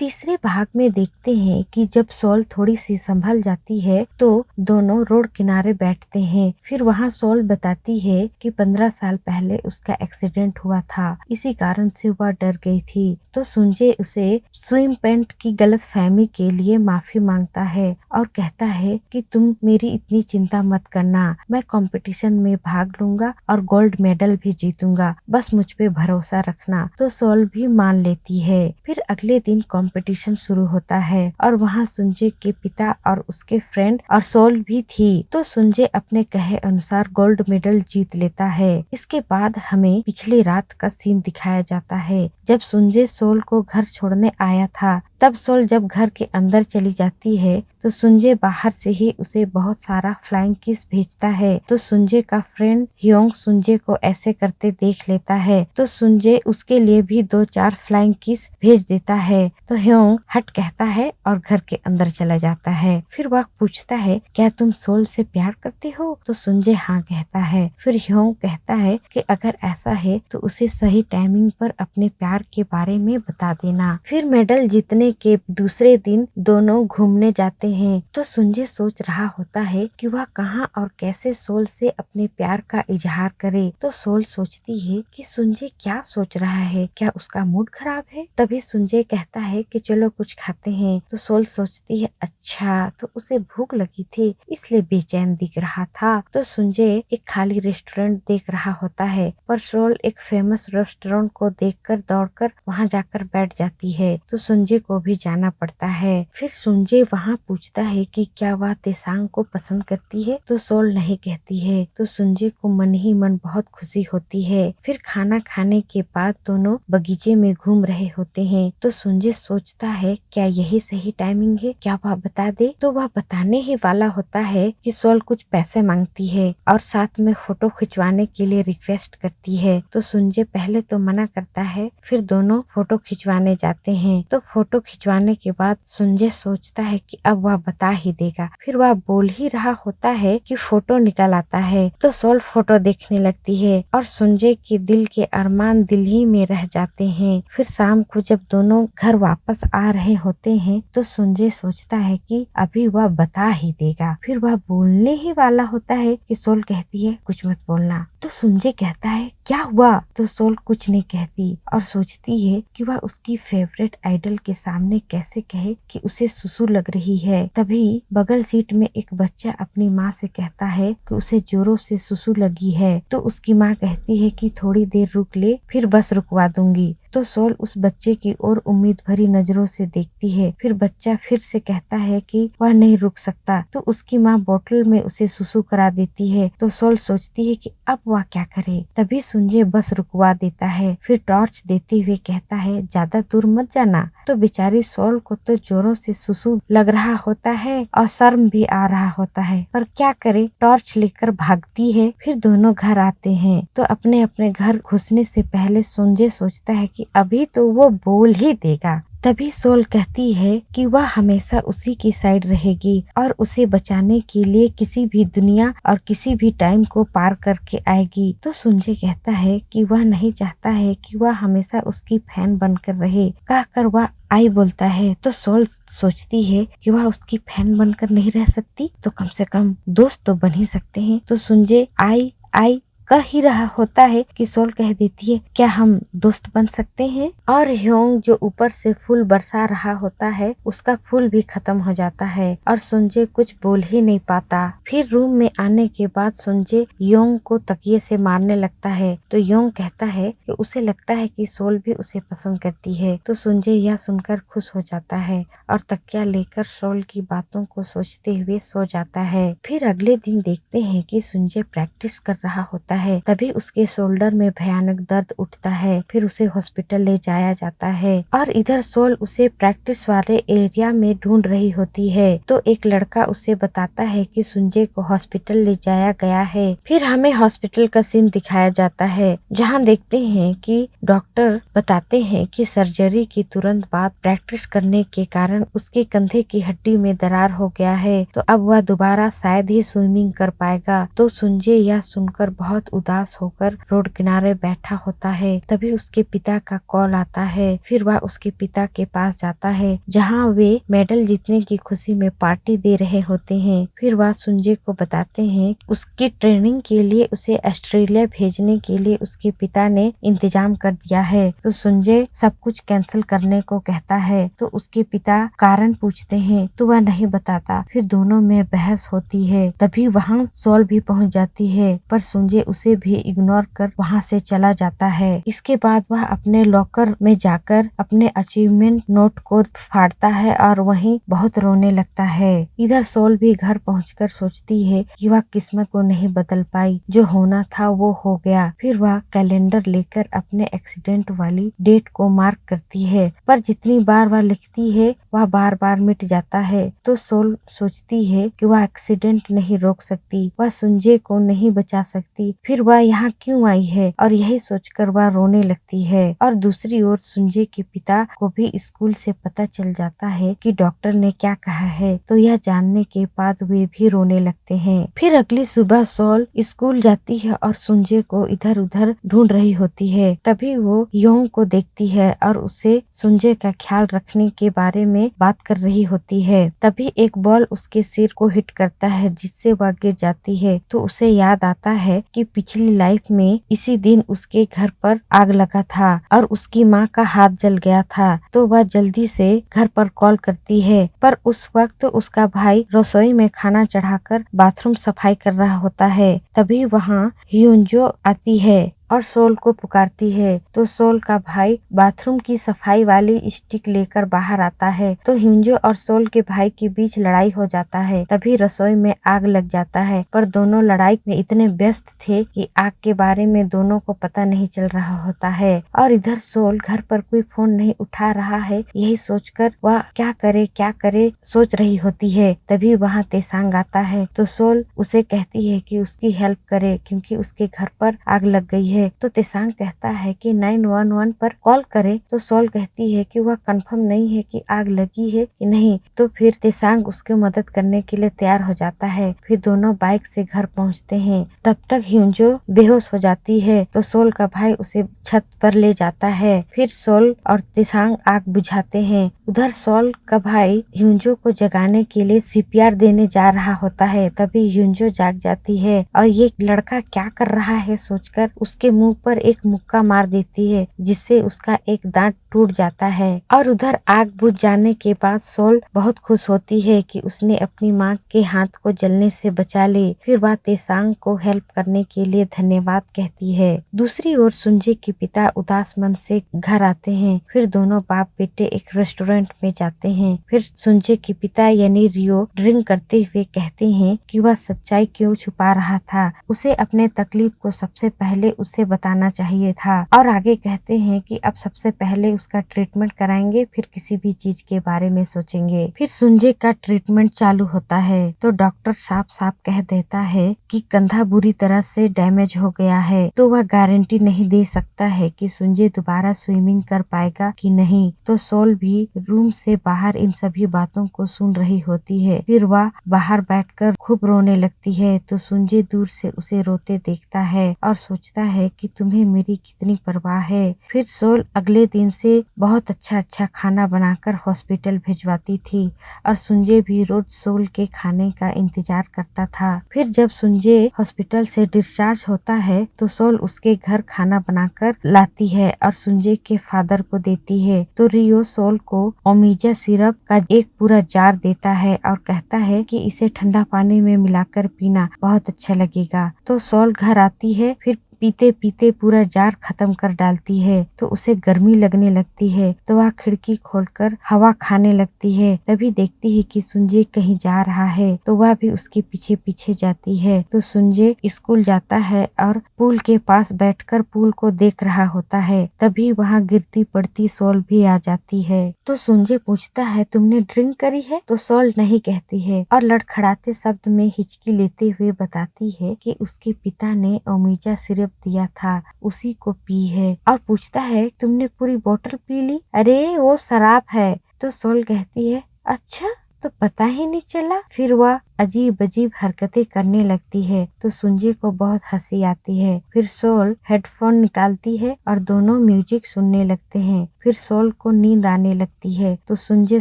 तीसरे भाग में देखते हैं कि जब सोल थोड़ी सी संभल जाती है तो दोनों रोड किनारे बैठते हैं। फिर वहाँ सोल बताती है कि 15 साल पहले उसका एक्सीडेंट हुआ था, इसी कारण से वह डर गई थी। तो सुंजे उसे स्विम पैंट की गलतफहमी के लिए माफी मांगता है और कहता है कि तुम मेरी इतनी चिंता मत करना, मैं कंपटीशन में भाग लूंगा और गोल्ड मेडल भी जीतूंगा, बस मुझ पे भरोसा रखना। तो सोल भी मान लेती है। फिर अगले दिन कंपटीशन शुरू होता है और वहाँ सुंजे के पिता और उसके फ्रेंड और सोल भी थी। तो सुंजे अपने कहे अनुसार गोल्ड मेडल जीत लेता है। इसके बाद हमें पिछली रात का सीन दिखाया जाता है जब सुंजे सोल को घर छोड़ने आया था। तब सोल जब घर के अंदर चली जाती है तो सुंजे बाहर से ही उसे बहुत सारा फ्लाइंग किस भेजता है। तो सुंजे का फ्रेंड ह्योंग सुंजे को ऐसे करते देख लेता है तो सुंजे उसके लिए भी 2-4 फ्लाइंग किस भेज देता है। तो ह्योंग हट कहता है और घर के अंदर चला जाता है। फिर वह पूछता है क्या तुम सोल से प्यार करते हो? तो सुंजे हाँ कहता है। फिर ह्योंग कहता है कि अगर ऐसा है तो उसे सही टाइमिंग पर अपने प्यार के बारे में बता देना। फिर मेडल जीतने के दूसरे दिन दोनों घूमने जाते हैं। तो सुंजे सोच रहा होता है कि वह कहाँ और कैसे सोल से अपने प्यार का इजहार करे। तो सोल सोचती है कि सुंजे क्या सोच रहा है, क्या उसका मूड खराब है? तभी सुंजे कहता है कि चलो कुछ खाते हैं। तो सोल सोचती है अच्छा, तो उसे भूख लगी थी इसलिए बेचैन दिख रहा था। तो सुंजे एक खाली रेस्टोरेंट देख रहा होता है पर सोल एक फेमस रेस्टोरेंट को देखकर दौड़कर वहां जाकर बैठ जाती है। तो सुंजे को भी जाना पड़ता है। फिर सुंजे वहां पूछता है कि क्या वह तेसांग को पसंद करती है? तो सोल नहीं कहती है। तो सुंजे को मन ही मन बहुत खुशी होती है। फिर खाना खाने के बाद दोनों बगीचे में घूम रहे होते हैं। तो सुंजे सोचता है क्या यही सही टाइमिंग है, क्या वह बता दे? तो वह बताने ही वाला होता है कि सोल कुछ पैसे मांगती है और साथ में फोटो खिंचवाने के लिए रिक्वेस्ट करती है। तो सुंजे पहले तो मना करता है, फिर दोनों फोटो खिंचवाने जाते हैं। तो फोटो खिंचवाने के बाद सुंजे सोचता है कि अब वह बता ही देगा। फिर वह बोल ही रहा होता है कि फोटो निकल आता है। तो सोल फोटो देखने लगती है और सुंजे के दिल के अरमान दिल ही में रह जाते हैं। फिर शाम को जब दोनों घर वापस आ रहे होते हैं तो सुंजे सोचता है कि अभी वह बता ही देगा। फिर वह बोलने ही वाला होता है कि सोल कहती है कुछ मत बोलना। तो सुंजे कहता है क्या हुआ? तो सोल कुछ नहीं कहती और सोचती है कि वह उसकी फेवरेट आइडल के सामने कैसे कहे कि उसे सुसु लग रही है। तभी बगल सीट में एक बच्चा अपनी माँ से कहता है कि उसे जोरों से सुसु लगी है। तो उसकी माँ कहती है कि थोड़ी देर रुक ले, फिर बस रुकवा दूंगी। तो सोल उस बच्चे की ओर उम्मीद भरी नजरों से देखती है। फिर बच्चा फिर से कहता है कि वह नहीं रुक सकता। तो उसकी माँ बोतल में उसे सुसु करा देती है। तो सोल सोचती है कि अब वह क्या करे। तभी सुंजे बस रुकवा देता है। फिर टॉर्च देते हुए कहता है ज्यादा दूर मत जाना। तो बेचारी सोल को तो जोरों से सुसु लग रहा होता है और शर्म भी आ रहा होता है, पर क्या करे, टॉर्च लेकर भागती है। फिर दोनों घर आते हैं। तो अपने अपने घर घुसने से पहले सुंजे सोचता है कि अभी तो वो बोल ही देगा। तभी सोल कहती है कि वह हमेशा उसी की साइड रहेगी और उसे बचाने के लिए किसी भी दुनिया और किसी भी टाइम को पार करके आएगी। तो सुंजे कहता है कि वह नहीं चाहता है कि वह हमेशा उसकी फैन बनकर रहे। कहकर वह आई बोलता है। तो सोल सोचती है कि वह उसकी फैन बनकर नहीं रह सकती तो कम से कम दोस्त तो बन ही सकते हैं। तो सुंजे आई आई कह ही रहा होता है कि सोल कह देती है क्या हम दोस्त बन सकते हैं। और ह्योंग जो ऊपर से फूल बरसा रहा होता है उसका फूल भी खत्म हो जाता है और सुंजे कुछ बोल ही नहीं पाता। फिर रूम में आने के बाद सुंजे योंग को तकिए से मारने लगता है। तो योंग कहता है कि उसे लगता है कि सोल भी उसे पसंद करती है। तो सुंजे यह सुनकर खुश हो जाता है और तकिया लेकर सोल की बातों को सोचते हुए सो जाता है। फिर अगले दिन देखते हैं कि सुंजे प्रैक्टिस कर रहा होता है। तभी उसके शोल्डर में भयानक दर्द उठता है। फिर उसे हॉस्पिटल ले जाया जाता है और इधर सोल उसे प्रैक्टिस वाले एरिया में ढूंढ रही होती है। तो एक लड़का उसे बताता है कि सुंजे को हॉस्पिटल ले जाया गया है। फिर हमें हॉस्पिटल का सीन दिखाया जाता है जहाँ देखते हैं कि डॉक्टर बताते हैं कि सर्जरी की तुरंत बाद प्रैक्टिस करने के कारण उसके कंधे की हड्डी में दरार हो गया है। तो अब वह दोबारा शायद ही स्विमिंग कर पाएगा। तो सुंजे यह सुनकर बहुत बहुत उदास होकर रोड किनारे बैठा होता है। तभी उसके पिता का कॉल आता है। फिर वह उसके पिता के पास जाता है जहाँ वे मेडल जीतने की खुशी में पार्टी दे रहे होते हैं। फिर वह सुंजय को बताते हैं उसकी ट्रेनिंग के लिए उसे ऑस्ट्रेलिया भेजने के लिए उसके पिता ने इंतजाम कर दिया है। तो सुंजय सब कुछ कैंसिल करने को कहता है। तो उसके पिता कारण पूछते हैं तो वह नहीं बताता। फिर दोनों में बहस होती है। तभी वहाँ सॉल भी पहुँच जाती है, पर सुंजय उसे भी इग्नोर कर वहाँ से चला जाता है। इसके बाद वह अपने लॉकर में जाकर अपने अचीवमेंट नोट को फाड़ता है और वहीं बहुत रोने लगता है। इधर सॉल भी घर पहुंचकर सोचती है कि वह किस्मत को नहीं बदल पाई, जो होना था वो हो गया। फिर वह कैलेंडर लेकर अपने एक्सीडेंट वाली डेट को मार्क करती है, पर जितनी बार वह लिखती है वह बार बार मिट जाता है। तो सॉल सोचती है कि वह एक्सीडेंट नहीं रोक सकती, वह सुंजय को नहीं बचा सकती, फिर वह यहाँ क्यों आई है, और यही सोचकर वह रोने लगती है। और दूसरी ओर सुंजय के पिता को भी स्कूल से पता चल जाता है कि डॉक्टर ने क्या कहा है। तो यह जानने के बाद वे भी रोने लगते हैं। फिर अगली सुबह सॉल स्कूल जाती है और सुंजय को इधर उधर ढूंढ रही होती है। तभी वो योंग को देखती है और उसे सुंजय का ख्याल रखने के बारे में बात कर रही होती है। तभी एक बॉल उसके सिर को हिट करता है जिससे वह गिर जाती है। तो उसे याद आता है कि पिछली लाइफ में इसी दिन उसके घर पर आग लगा था और उसकी माँ का हाथ जल गया था। तो वह जल्दी से घर पर कॉल करती है, पर उस वक्त उसका भाई रसोई में खाना चढ़ाकर बाथरूम सफाई कर रहा होता है। तभी वहाँ ह्यूंजो आती है और सोल को पुकारती है। तो सोल का भाई बाथरूम की सफाई वाली स्टिक लेकर बाहर आता है। तो ह्यूंजो और सोल के भाई के बीच लड़ाई हो जाता है। तभी रसोई में आग लग जाता है, पर दोनों लड़ाई में इतने व्यस्त थे कि आग के बारे में दोनों को पता नहीं चल रहा होता है। और इधर सोल घर पर कोई फोन नहीं उठा रहा है, यही सोचकर वह क्या करे सोच रही होती है। तभी वहाँ तेसांग आता है। तो सोल उसे कहती है कि उसकी हेल्प करे क्योंकि उसके घर पर आग लग गई है। तो तेसांग कहता है कि 911 पर कॉल करे। तो सोल कहती है कि वह कंफर्म नहीं है कि आग लगी है कि नहीं। तो फिर तेसांग उसकी मदद करने के लिए तैयार हो जाता है। फिर दोनों बाइक से घर पहुंचते हैं। तब तक ह्यूंजो बेहोश हो जाती है। तो सोल का भाई उसे छत पर ले जाता है। फिर सोल और तेसांग आग बुझाते हैं। उधर सोल का भाई ह्यूंजो को जगाने के लिए सीपीआर देने जा रहा होता है। तभी ह्यूंजो जाग जाती है और ये लड़का क्या कर रहा है सोचकर उसके मुंह पर एक मुक्का मार देती है, जिससे उसका एक दांत टूट जाता है। और उधर आग बुझ जाने के बाद सोल बहुत खुश होती है कि उसने अपनी माँ के हाथ को जलने से बचा ले। फिर वह तेसांग को हेल्प करने के लिए धन्यवाद कहती है। दूसरी ओर सुंजय के पिता उदास मन से घर आते हैं। फिर दोनों बाप बेटे एक रेस्टोरेंट में जाते हैं। फिर सुंजय के पिता यानी रियो ड्रिंक करते हुए कहते हैं कि वह सच्चाई क्यों छुपा रहा था, उसे अपने तकलीफ को सबसे पहले उसे बताना चाहिए था। और आगे कहते हैं कि अब सबसे पहले उसका ट्रीटमेंट कराएंगे, फिर किसी भी चीज के बारे में सोचेंगे। फिर सुंजय का ट्रीटमेंट चालू होता है। तो डॉक्टर साफ साफ कह देता है कि कंधा बुरी तरह से डैमेज हो गया है। तो वह गारंटी नहीं दे सकता है कि सुंजय दोबारा स्विमिंग कर पाएगा कि नहीं। तो सोल भी रूम से बाहर इन सभी बातों को सुन रही होती है। फिर वह बाहर बैठकर खूब रोने लगती है। तो सुंजय दूर से उसे रोते देखता है और सोचता है कि तुम्हें मेरी कितनी परवाह है। फिर सोल अगले दिन से बहुत अच्छा खाना बनाकर हॉस्पिटल भिजवाती थी और सुंजय भी रोज सोल के खाने का इंतजार करता था। फिर जब सुंजय हॉस्पिटल से डिस्चार्ज होता है तो सोल उसके घर खाना बनाकर लाती है और सुंजय के फादर को देती है। तो रियो सोल को ओमेजा सिरप का एक पूरा जार देता है और कहता है कि इसे ठंडा पानी में मिलाकर पीना, बहुत अच्छा लगेगा। तो सोल घर आती है। फिर पीते पीते पूरा जार खत्म कर डालती है। तो उसे गर्मी लगने लगती है। तो वह खिड़की खोलकर हवा खाने लगती है। तभी देखती है कि सुंजय कहीं जा रहा है। तो वह भी उसके पीछे पीछे जाती है। तो सुंजय स्कूल जाता है और पूल के पास बैठकर पूल को देख रहा होता है। तभी वहाँ गिरती पड़ती सोल भी आ जाती है। तो सुंजय पूछता है तुमने ड्रिंक करी है? तो सोल नहीं कहती है और लड़खड़ाते शब्द में हिचकी लेते हुए बताती है कि उसके पिता ने ओमेजा सिरप दिया था, उसी को पी है। और पूछता है तुमने पूरी बोतल पी ली? अरे वो शराब है। तो सोल कहती है अच्छा, तो पता ही नहीं चला। फिर वह अजीब अजीब हरकतें करने लगती है तो सुंजे को बहुत हंसी आती है। फिर सोल हेडफोन निकालती है और दोनों म्यूजिक सुनने लगते हैं। फिर सोल को नींद आने लगती है तो सुंजे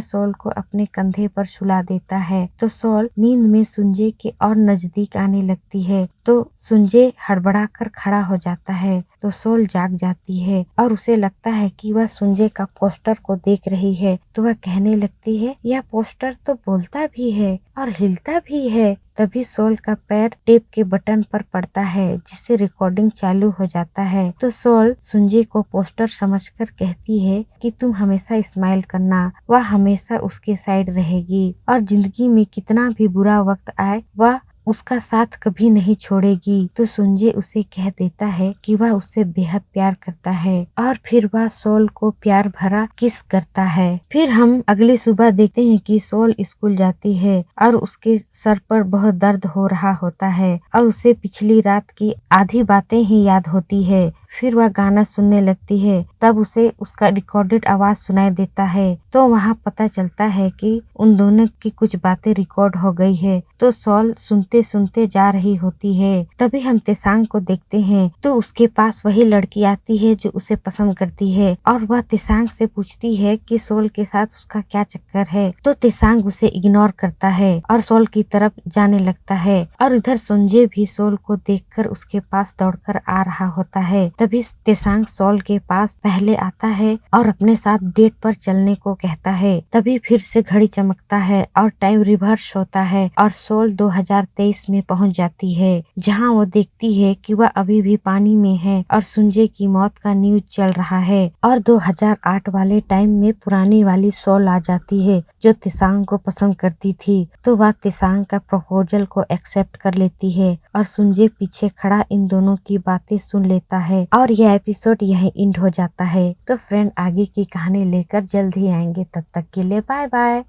सोल को अपने कंधे पर सुला देता है तो सोल नींद में सुंजे के और नजदीक आने लगती है तो सुंजे हड़बड़ा कर खड़ा हो जाता है तो सोल जाग जाती है और उसे लगता है कि वह सुंजे का पोस्टर को देख रही है तो वह कहने लगती है यह पोस्टर तो बोलता भी है और हिलता भी है। तभी सोल का पैर टेप के बटन पर पड़ता है जिससे रिकॉर्डिंग चालू हो जाता है तो सोल सुंजे को पोस्टर समझकर कहती है कि तुम हमेशा स्माइल करना, वह हमेशा उसके साइड रहेगी और जिंदगी में कितना भी बुरा वक्त आए वह उसका साथ कभी नहीं छोड़ेगी। तो सुंजे उसे कह देता है कि वह उससे बेहद प्यार करता है और फिर वह सोल को प्यार भरा किस करता है। फिर हम अगली सुबह देखते हैं कि सोल स्कूल जाती है और उसके सर पर बहुत दर्द हो रहा होता है और उसे पिछली रात की आधी बातें ही याद होती है। फिर वह गाना सुनने लगती है तब उसे उसका रिकॉर्डेड आवाज सुनाई देता है तो वहाँ पता चलता है कि उन दोनों की कुछ बातें रिकॉर्ड हो गई है। तो सोल सुनते सुनते जा रही होती है तभी हम तेसांग को देखते हैं तो उसके पास वही लड़की आती है जो उसे पसंद करती है और वह तेसांग से पूछती है कि सोल के साथ उसका क्या चक्कर है तो तेसांग उसे इग्नोर करता है और सोल की तरफ जाने लगता है और इधर सुंजे भी सोल को देखकर उसके पास दौड़कर आ रहा होता है। तभी तेसांग सोल के पास पहले आता है और अपने साथ डेट पर चलने को कहता है। तभी फिर से घड़ी चमकता है और टाइम रिवर्स होता है और सोल 2023 में पहुंच जाती है जहां वो देखती है कि वह अभी भी पानी में है और सुंजे की मौत का न्यूज चल रहा है और 2008 वाले टाइम में पुरानी वाली सोल आ जाती है जो तेसांग को पसंद करती थी तो वह तेसांग का प्रपोजल को एक्सेप्ट कर लेती है और सुंजे पीछे खड़ा इन दोनों की बातें सुन लेता है और यह एपिसोड यहीं एंड हो जाता है। तो फ्रेंड आगे की कहानी लेकर जल्द ही आएंगे, तब तक के लिए बाय बाय।